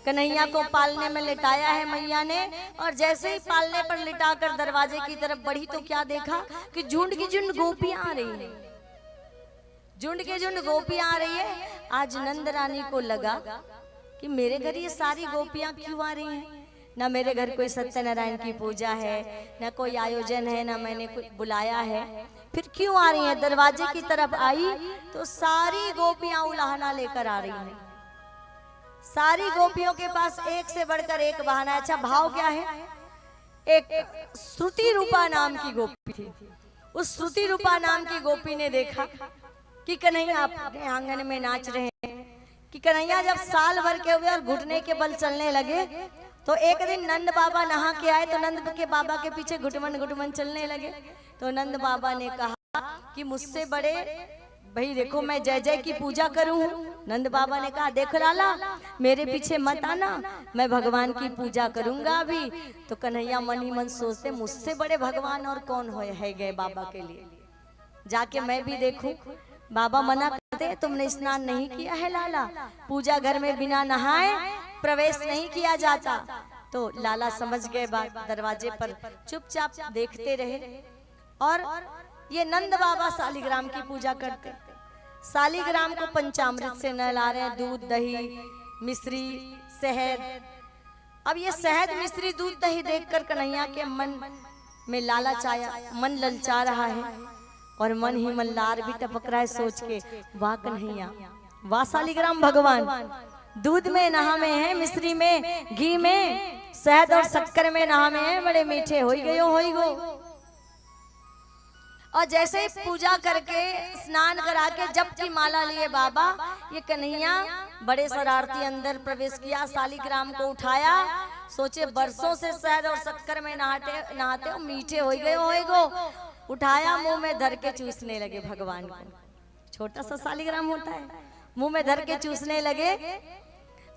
कन्हैया को पालने में लिटाया है मैया ने। और जैसे ही पालने पर लिटाकर दरवाजे की तरफ बढ़ी तो क्या देखा कि झुंड की झुंड गोपियां आ रही हैं, झुंड के झुंड गोपियां आ रही है। आज नंद रानी को लगा कि मेरे घर ये सारी गोपियां क्यों आ रही हैं, ना मेरे घर कोई सत्यनारायण की पूजा है, ना कोई आयोजन है, ना मैंने कुछ बुलाया है, फिर क्यों आ रही हैं। दरवाजे की तरफ आई तो सारी गोपियां उलाहना लेकर आ रही हैं। सारी गोपियों के पास एक से बढ़कर एक बहाना है। अच्छा भाव क्या है, एक श्रुति रूपा नाम की गोपी थी। उस श्रुति रूपा नाम की गोपी ने देखा कि कन्हैया अपने आंगन में नाच रहे हैं, कि कन्हैया जब साल भर के हुए और घुटने के बल चलने लगे तो एक दिन नंद बाबा नहा के आए तो नंद के बाबा के पीछे घुटमन घुटमन चलने लगे। तो नंद बाबा ने कहा कि मुझसे बड़े भाई देखो मैं जय जय की पूजा करूं। नंद बाबा ने कहा देखो लाला मेरे पीछे मत आना, मैं भगवान की पूजा करूंगा अभी। तो कन्हैया मन ही मन सोचते मुझसे बड़े भगवान और कौन है गए बाबा के लिए, जाके मैं भी देखूं। बाबा मना करते तुमने स्नान नहीं किया है लाला, पूजा घर में बिना नहाए प्रवेश नहीं किया जाता। तो लाला समझ गए बात, दरवाजे पर चुपचाप देखते रहे। और ये नंद बाबा सालिग्राम की पूजा करते। सालिग्राम को पंचामृत से नहला रहे हैं, दूध दही मिश्री शहद। अब ये शहद मिश्री दूध दही देखकर कन्हैया के मन में लालच आया, मन ललचा रहा है और मन ही मन लार भी टपक रहा है सोच के, वाह कन्हैया वाह सालिग्राम भगवान, दूध में नहा में है, मिश्री में घी में शहद और शक्कर में नहा में है, बड़े मीठे हो गो। और जैसे ही पूजा करके स्नान करा के जप की माला लिए बाबा, ये कन्हैया बड़े शरारती अंदर प्रवेश किया, सालिग्राम को उठाया, सोचे बरसों से शहद और शक्कर में नहाते हो, मीठे हो गो। उठाया मुंह में धर के चूसने लगे भगवान को। छोटा सा सालिग्राम होता है, मुंह में धर के चूसने लगे।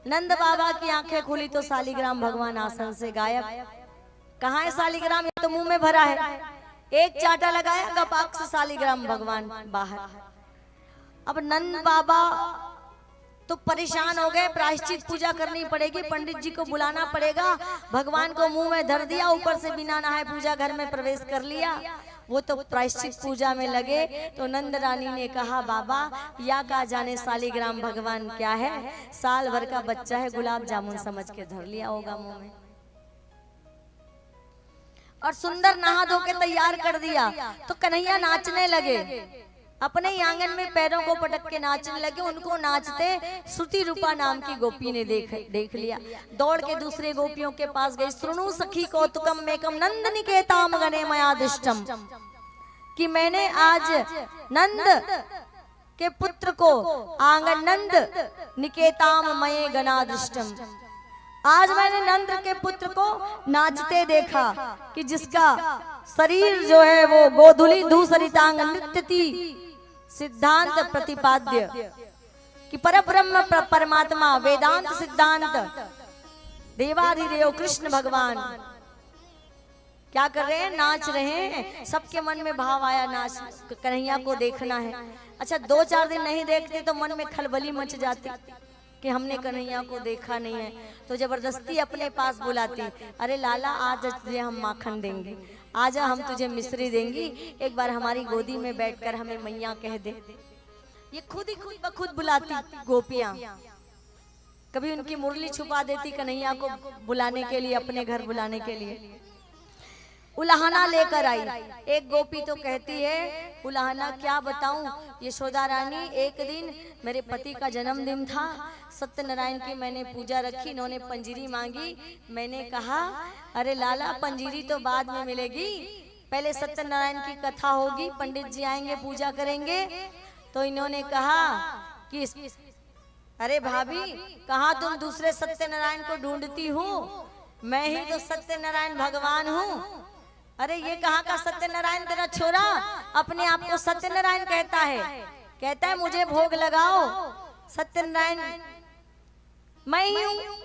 नंद बाबा की आंखें खुली तो सालिग्राम भगवान आसन से गायब। कहाँ है सालिग्राम, ये तो मुंह में भरा है। एक चाटा लगाया, गपाक से सालिग्राम भगवान बाहर। अब नंद बाबा तो परेशान हो गए, प्रायश्चित पूजा करनी पड़ेगी, पंडित जी को बुलाना पड़ेगा। भगवान को मुंह में धर दिया, ऊपर से बिना नहाए पूजा घर में प्रवेश कर लिया। वो तो प्रायश्चित पूजा में लगे। तो नंद रानी ने कहा बाबा या का जाने सालिग्राम भगवान क्या है, साल भर का बच्चा है, गुलाब जामुन समझ के धर लिया होगा मुंह में। और सुंदर नहा धो के तैयार कर दिया। तो कन्हैया नाचने लगे, अपने ही आंगन में पैरों को पटक के नाचने लगे। उनको नाचते श्रुति रूपा नाम की गोपी ने देख लिया, दौड़ के दूसरे गोपियों के पास गई। श्रृणु सखी कौतुकम मेकम नंद निकेताम गणे मया दिष्टम, कि मैंने आज नंद के पुत्र को आंगन नंद निकेताम मये गणादिष्टम, आज मैंने नंद के पुत्र को नाचते देखा, कि जिसका शरीर जो है वो गोधुली धूसरितांग नृत्यति सिद्धांत प्रतिपाद्य, कि परब्रह्म परमात्मा वेदांत सिद्धांत देवाधिदेव कृष्ण भगवान क्या कर रहे हैं, नाच रहे हैं। सबके मन में भाव आया, नाच कन्हैया को देखना है। अच्छा 2-4 दिन नहीं देखते तो मन में खलबली मच जाती कि हमने कन्हैया को देखा नहीं है। तो जबरदस्ती अपने पास बुलाती, अरे लाला आज तुझे हम माखन देंगे, आजा हम तुझे मिश्री देंगी, एक बार हमारी गोदी में बैठकर हमें मैया कह दे। ये खुद ही खुद बखुद बुलाती गोपियां। कभी उनकी मुरली छुपा देती कन्हैया को बुलाने के लिए, अपने घर बुलाने के लिए। उलाहना लेकर आई। एक गोपी तो कहती है उलाहना क्या बताऊं यशोदा रानी, एक दिन मेरे पति का जन्मदिन था, सत्यनारायण की मैंने पूजा रखी, इन्होंने पंजीरी मांगी। मैंने कहा अरे लाला पंजीरी तो बाद में मिलेगी, पहले सत्यनारायण की कथा होगी, पंडित जी आएंगे पूजा करेंगे। तो इन्होंने कहा कि अरे भाभी कहाँ तुम दूसरे सत्यनारायण को ढूंढती हो, मैं ही तो सत्यनारायण भगवान हूँ। अरे ये कहाँ का सत्यनारायण, तेरा छोरा अपने आप को सत्यनारायण कहता है मुझे भोग लगाओ, सत्यनारायण मैं ही हूँ।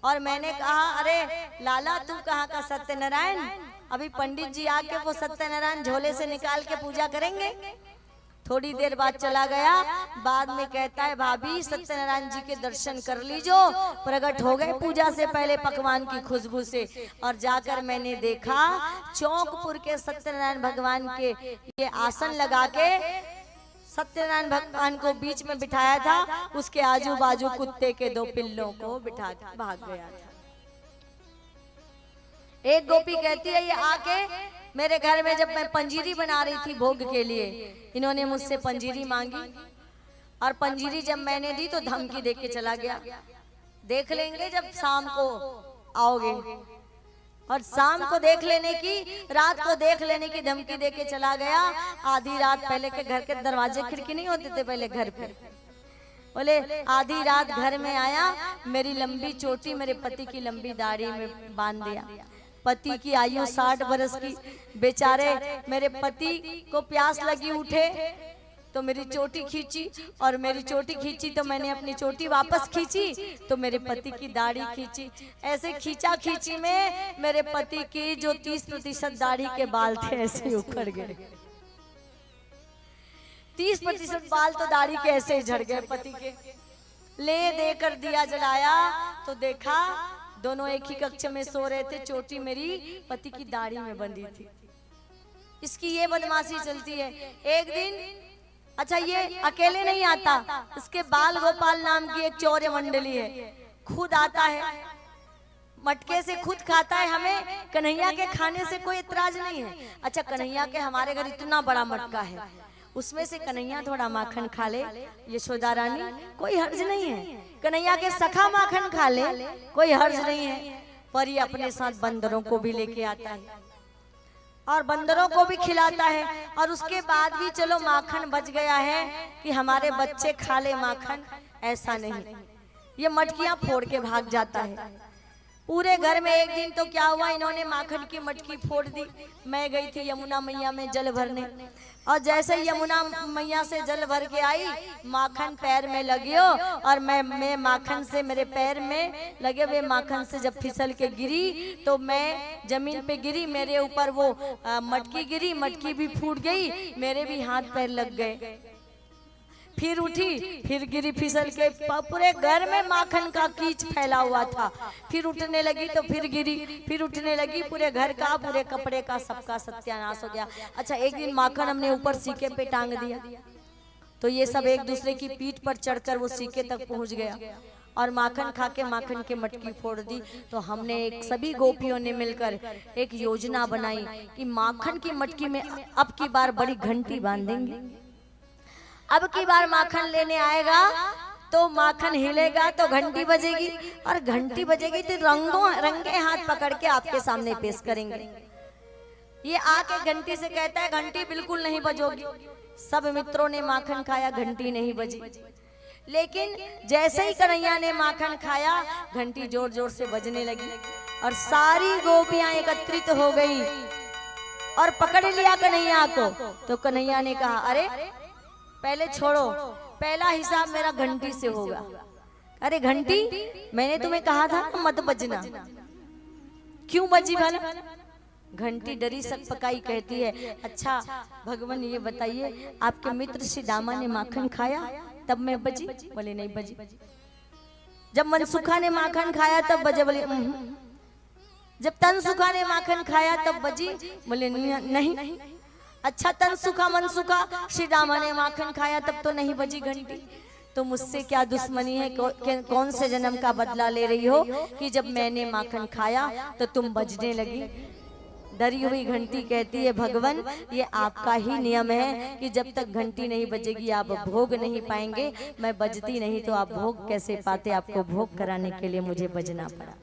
और मैंने कहा अरे लाला तू कहाँ का सत्यनारायण, अभी पंडित जी आके वो सत्यनारायण झोले से निकाल के पूजा करेंगे। थोड़ी देर बाद चला गया। बाद में कहता है भाभी सत्यनारायण जी के दर्शन कर लीजो, प्रकट हो गए पूजा से पहले पकवान की खुशबू से। और जाकर मैंने देखा चौकपुर के सत्यनारायण भगवान के ये आसन लगा के सत्यनारायण भगवान को बीच में बिठाया था, उसके आजू बाजू कुत्ते के 2 पिल्लों को बिठा के भाग गया था। एक गोपी कहती है ये आके मेरे घर में जब मैं पंजीरी बना रही थी भोग के लिए, इन्होंने मुझसे पंजीरी मांगी और पंजीरी जब मैंने दी तो धमकी दे के चला गया, देख लेंगे जब शाम को आओगे। और शाम को देख लेने की, रात को देख लेने की धमकी दे के चला गया। आधी रात, पहले के घर के दरवाजे खिड़की नहीं होते थे पहले घर पे, बोले आधी रात घर में आया, मेरी लंबी चोटी मेरे पति की लंबी दाढ़ी में बांध दिया। पति की आयु 60 बरस की, बेचारे मेरे पति को प्यास लगी, उठे तो मेरी चोटी खींची और मेरी चोटी खींची तो मैंने अपनी चोटी वापस खींची तो मेरे पति की दाढ़ी खींची। ऐसे खींचा खींची में मेरे पति की जो 30% दाढ़ी के बाल थे ऐसे उखड़ गए। 30% बाल तो दाढ़ी के ऐसे झड़ गए पति के। ले देकर दिया जलाया तो देखा दोनों एक ही कक्ष में सो रहे थे, चोटी मेरी पति की दाढ़ी में बंधी थी। इसकी ये बदमाशी चलती है। एक दिन, अच्छा ये अकेले नहीं आता, इसके बाल गोपाल नाम की एक चौर्य मंडली है, खुद आता है, मटके से खुद खाता है। हमें कन्हैया के खाने से कोई इतराज नहीं है। अच्छा कन्हैया के हमारे घर इतना बड़ा मटका है, उसमें से कन्हैया थोड़ा माखन खा ले, यशोदा रानी कोई हर्ज नहीं है। कन्हैया के सखा माखन खा ले, कोई हर्ज नहीं है। पर ये अपने साथ बंदरों को भी लेके आता है और बंदरों को भी खिलाता है। और उसके बाद भी चलो माखन बच गया है कि हमारे बच्चे खा ले माखन, ऐसा नहीं, ये मटकियां फोड़ के भाग जाता है पूरे घर में। एक दिन तो क्या हुआ, इन्होंने माखन की मटकी फोड़ दी। मैं गई थी यमुना मैया में जल भरने और जैसे यमुना मैया से जल भर के आई, माखन पैर में लगी और मैं माखन से, मेरे पैर में लगे हुए माखन से जब फिसल के गिरी तो मैं जमीन पे गिरी, मेरे ऊपर वो मटकी गिरी, मटकी भी फूट गई, मेरे भी हाथ पैर लग गए। फिर उठी, फिर गिरी फिसल के, पूरे घर में माखन का कीच फैला हुआ था। फिर उठने लगी तो फिर गिरी, फिर उठने लगी, पूरे घर का, पूरे कपड़े का, सबका सत्यानाश हो गया। अच्छा एक दिन माखन हमने ऊपर सीके पे टांग दिया तो ये सब एक दूसरे की पीठ पर चढ़कर वो सीके तक पहुंच गया और माखन खा के माखन की मटकी फोड़ दी। तो हमने एक, सभी गोपियों ने मिलकर एक योजना बनाई कि माखन की मटकी में अब की बार बड़ी घंटी बांधेंगे। अब की बार माखन लेने आएगा तो माखन हिलेगा तो घंटी बजेगी और घंटी बजेगी तो रंगे हाथ पकड़ के आपके सामने पेश करेंगे। ये आके घंटी से कहता है घंटी बिल्कुल नहीं बजोगी। सब मित्रों ने माखन खाया, घंटी नहीं बजी। लेकिन जैसे ही कन्हैया ने माखन खाया घंटी जोर जोर से बजने लगी और सारी गोपियां एकत्रित हो गई और पकड़ लिया कन्हैया को। तो कन्हैया ने कहा अरे पहले छोड़ो, पहला हिसाब मेरा घंटी से होगा। अरे घंटी, मैंने तुम्हें कहा था मत बजना, क्यों बजी भला? घंटी डरी सकपकाई कहती है अच्छा भगवान ये बताइए आपके मित्र श्री दामा ने माखन खाया तब मैं बजी? बोले नहीं बजी। जब मनसुखा ने माखन खाया तब बजे? बोले जब तनसुखा ने माखन खाया तब बजी? बोले नहीं। अच्छा तनसुखा मनसुखा श्री दामा ने माखन खाया तब तो नहीं बजी घंटी। तो मुझसे क्या दुश्मनी है? कौन से जन्म का बदला ले रही हो कि जब मैंने माखन खाया तो तुम बजने लगी? डरी हुई घंटी कहती है भगवान ये आपका ही नियम है कि जब तक घंटी नहीं बजेगी आप भोग नहीं पाएंगे। मैं बजती नहीं तो आप भोग कैसे पाते? आपको भोग कराने के लिए मुझे बजना पड़ा।